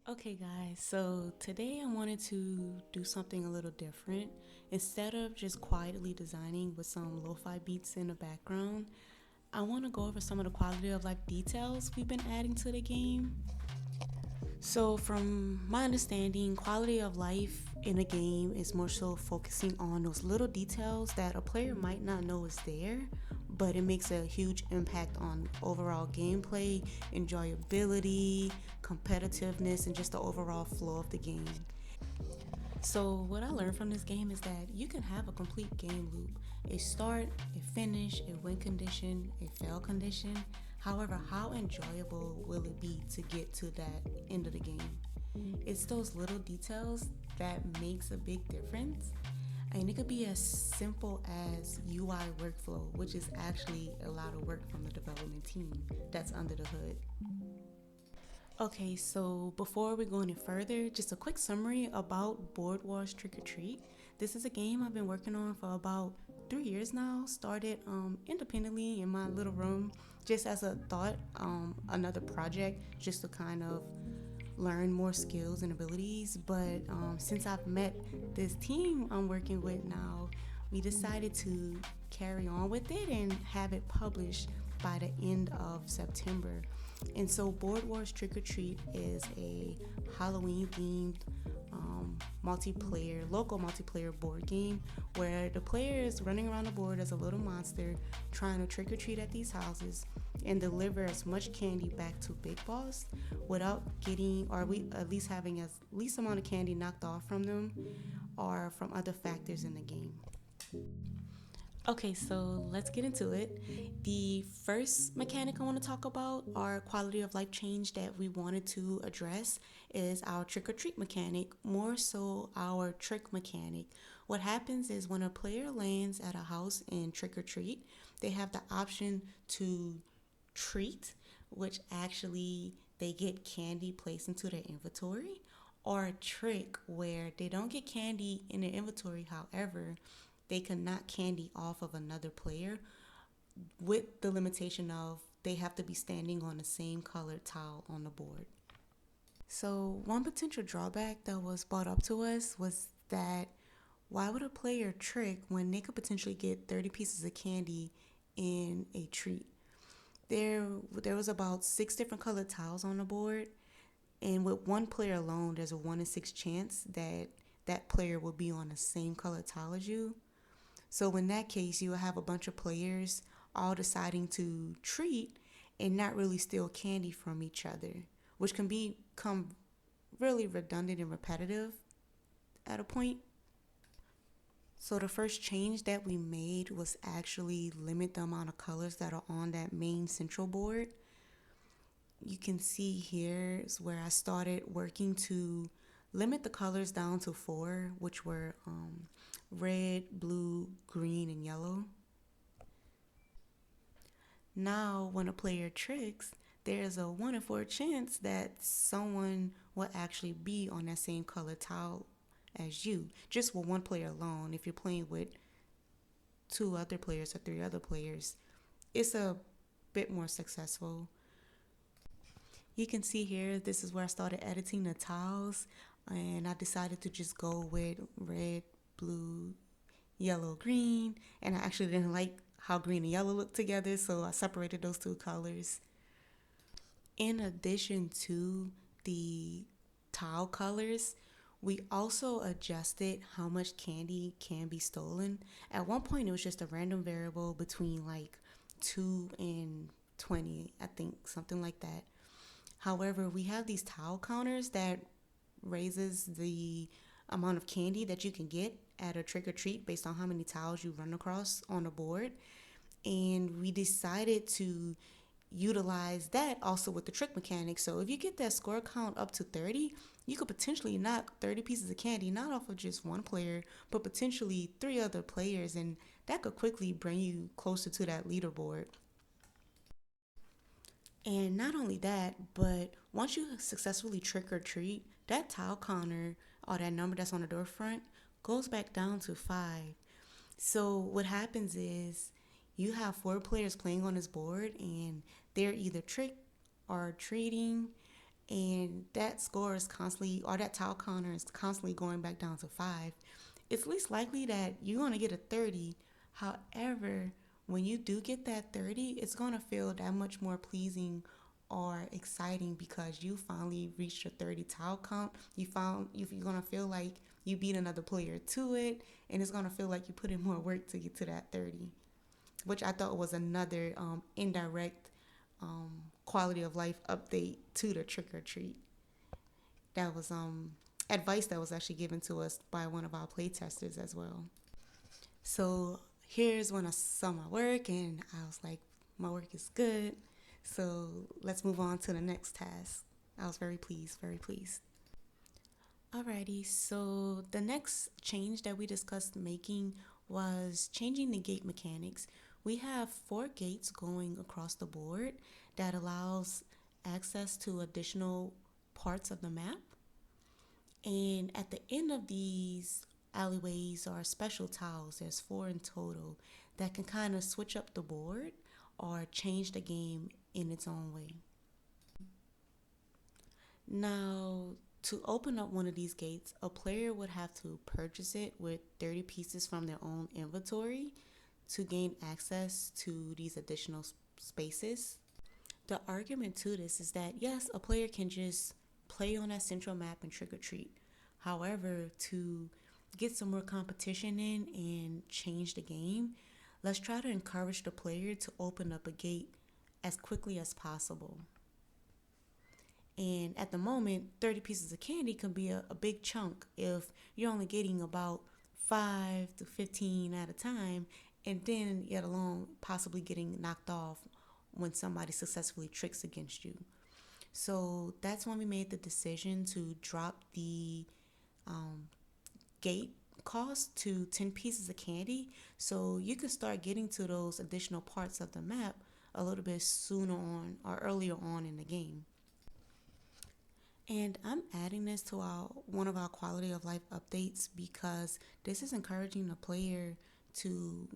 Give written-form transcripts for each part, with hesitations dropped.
Okay, guys, so today I wanted to do something a little different. Instead of just quietly designing with some lo fi beats in the background, I want to go over some of the quality of life details we've been adding to the game. So, from my understanding, quality of life in a game is more so focusing on those little details that a player might not know is there, but it makes a huge impact on overall gameplay, enjoyability, competitiveness, and just the overall flow of the game. So, what I learned from this game is that you can have a complete game loop, a start, a finish, a win condition, a fail condition. However, how enjoyable will it be to get to that end of the game? It's those little details that makes a big difference. And it could be as simple as UI workflow, which is actually a lot of work from the development team that's under the hood. Okay, so before we go any further, just a quick summary about Board Wars Trick or Treat. This is a game I've been working on for about 3 years now. Started independently in my little room, just as a thought, another project, just to kind of learn more skills and abilities. But since I've met this team I'm working with now, we decided to carry on with it and have it published by the end of September. And so, Board Wars Trick or Treat is a Halloween themed local multiplayer board game where the player is running around the board as a little monster trying to trick or treat at these houses and deliver as much candy back to Big Boss without getting, or we at least having as least amount of candy knocked off from them or from other factors in the game. Okay, so let's get into it. The first mechanic I want to talk about, our quality of life change that we wanted to address, is our trick or treat mechanic, more so our trick mechanic. What happens is when a player lands at a house in trick or treat, they have the option to treat, which actually they get candy placed into their inventory, or a trick where they don't get candy in their inventory, however, they can knock candy off of another player with the limitation of they have to be standing on the same colored tile on the board. So, one potential drawback that was brought up to us was that why would a player trick when they could potentially get 30 pieces of candy in a treat? There was about 6 different colored tiles on the board, and with one player alone, there's a 1 in 6 chance that that player will be on the same colored tile as you. So in that case, you will have a bunch of players all deciding to treat and not really steal candy from each other, which can become really redundant and repetitive at a point. So the first change that we made was actually limit the amount of colors that are on that main central board. You can see here is where I started working to limit the colors down to 4, which were red, blue, green, and yellow. Now, when a player tricks, there's a 1 in 4 chance that someone will actually be on that same color tile as you, just with one player alone. If you're playing with 2 other players or 3 other players, it's a bit more successful. You can see here, this is where I started editing the tiles, and I decided to just go with red, blue, yellow, green, and I actually didn't like how green and yellow looked together, so I separated those 2 colors. In addition to the tile colors, we also adjusted how much candy can be stolen. At one point, it was just a random variable between like 2 and 20, I think, something like that. However, we have these tile counters that raises the amount of candy that you can get at a trick or treat based on how many tiles you run across on the board. And we decided to utilize that also with the trick mechanic. So if you get that score count up to 30, you could potentially knock 30 pieces of candy not off of just one player, but potentially 3 other players, and that could quickly bring you closer to that leaderboard. And not only that, but once you successfully trick or treat, that tile counter or that number that's on the door front goes back down to 5. So what happens is you have 4 players playing on this board and they're either trick or treating, and that score is constantly, or that tile counter is constantly going back down to 5, it's least likely that you're going to get a 30. However, when you do get that 30, it's going to feel that much more pleasing or exciting because you finally reached your 30 tile count. You're going to feel like you beat another player to it, and it's going to feel like you put in more work to get to that 30, which I thought was another indirect quality of life update to the trick or treat. That was advice that was actually given to us by one of our playtesters as well. So here's when I saw my work, and I was like, my work is good. So let's move on to the next task. I was very pleased, very pleased. Alrighty, so the next change that we discussed making was changing the gate mechanics. We have 4 gates going across the board that allows access to additional parts of the map. And at the end of these alleyways are special tiles. There's 4 in total that can kind of switch up the board or change the game in its own way. Now, to open up one of these gates, a player would have to purchase it with 30 pieces from their own inventory to gain access to these additional spaces. The argument to this is that yes, a player can just play on that central map and trick or treat. However, to get some more competition in and change the game, let's try to encourage the player to open up a gate as quickly as possible. And at the moment, 30 pieces of candy can be a big chunk if you're only getting about 5 to 15 at a time, and then yet alone possibly getting knocked off when somebody successfully tricks against you. So that's when we made the decision to drop the gate cost to 10 pieces of candy so you can start getting to those additional parts of the map a little bit sooner on or earlier on in the game. And I'm adding this to one of our quality of life updates because this is encouraging the player to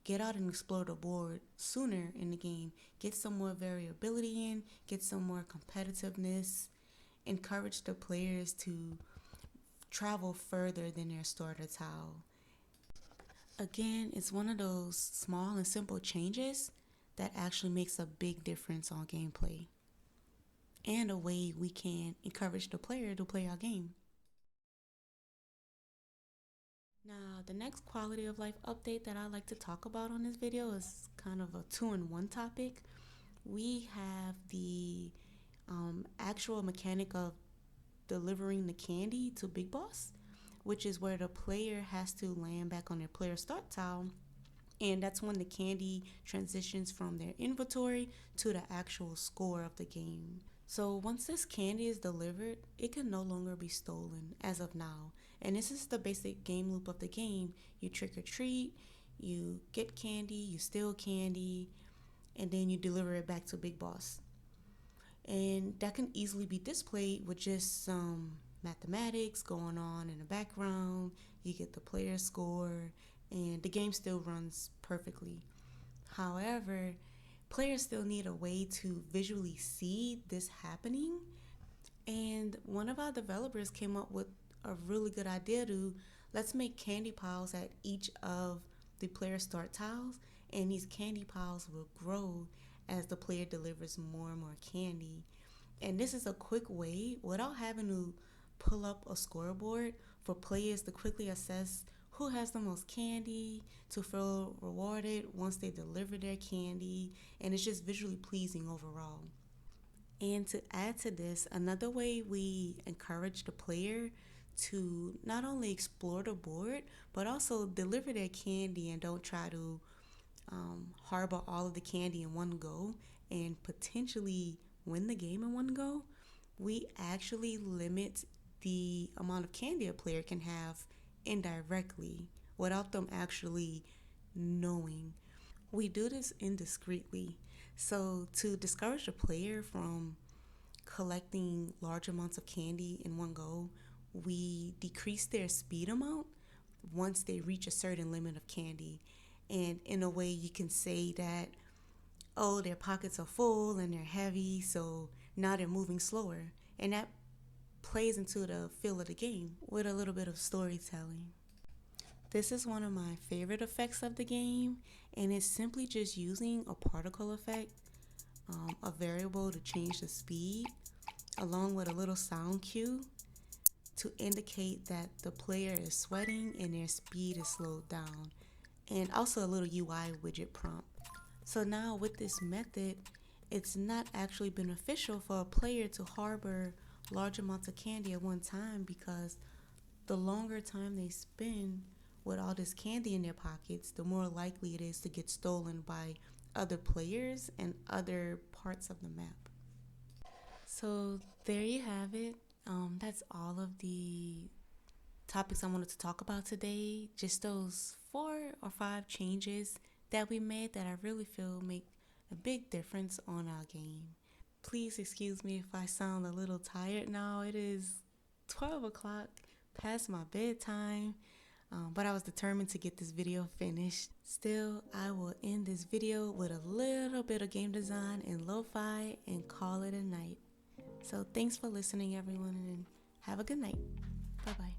get out and explore the board sooner in the game, get some more variability in, get some more competitiveness, encourage the players to travel further than their starter tile. Again, it's one of those small and simple changes that actually makes a big difference on gameplay and a way we can encourage the player to play our game. Now, the next quality of life update that I like to talk about on this video is kind of a 2-in-1 topic. We have the actual mechanic of delivering the candy to Big Boss, which is where the player has to land back on their player start tile, and that's when the candy transitions from their inventory to the actual score of the game. So once this candy is delivered, it can no longer be stolen as of now. And this is the basic game loop of the game. You trick or treat, you get candy, you steal candy, and then you deliver it back to Big Boss. And that can easily be displayed with just some mathematics going on in the background. You get the player score, and the game still runs perfectly. However, players still need a way to visually see this happening. And one of our developers came up with a really good idea to let's make candy piles at each of the player start tiles, and these candy piles will grow as the player delivers more and more candy. And this is a quick way without having to pull up a scoreboard for players to quickly assess who has the most candy, to feel rewarded once they deliver their candy, and it's just visually pleasing overall. And to add to this, another way we encourage the player to not only explore the board but also deliver their candy and don't try to harbor all of the candy in one go and potentially win the game in one go, we actually limit the amount of candy a player can have indirectly without them actually knowing. We do this indiscreetly. So, to discourage a player from collecting large amounts of candy in one go, we decrease their speed amount once they reach a certain limit of candy. And in a way, you can say that, oh, their pockets are full and they're heavy, so now they're moving slower. And that plays into the feel of the game with a little bit of storytelling. This is one of my favorite effects of the game, and it's simply just using a particle effect, a variable to change the speed, along with a little sound cue to indicate that the player is sweating and their speed is slowed down, and also a little UI widget prompt. So now with this method, it's not actually beneficial for a player to harbor large amounts of candy at one time, because the longer time they spend with all this candy in their pockets, the more likely it is to get stolen by other players and other parts of the map. So there you have it. That's all of the topics I wanted to talk about today. Just those 4 or 5 changes that we made that I really feel make a big difference on our game. Please excuse me if I sound a little tired now. It is 12 o'clock past my bedtime, but I was determined to get this video finished. Still, I will end this video with a little bit of game design and lo-fi and call it a night. So thanks for listening, everyone, and have a good night. Bye-bye.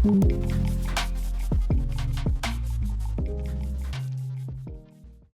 Thank you.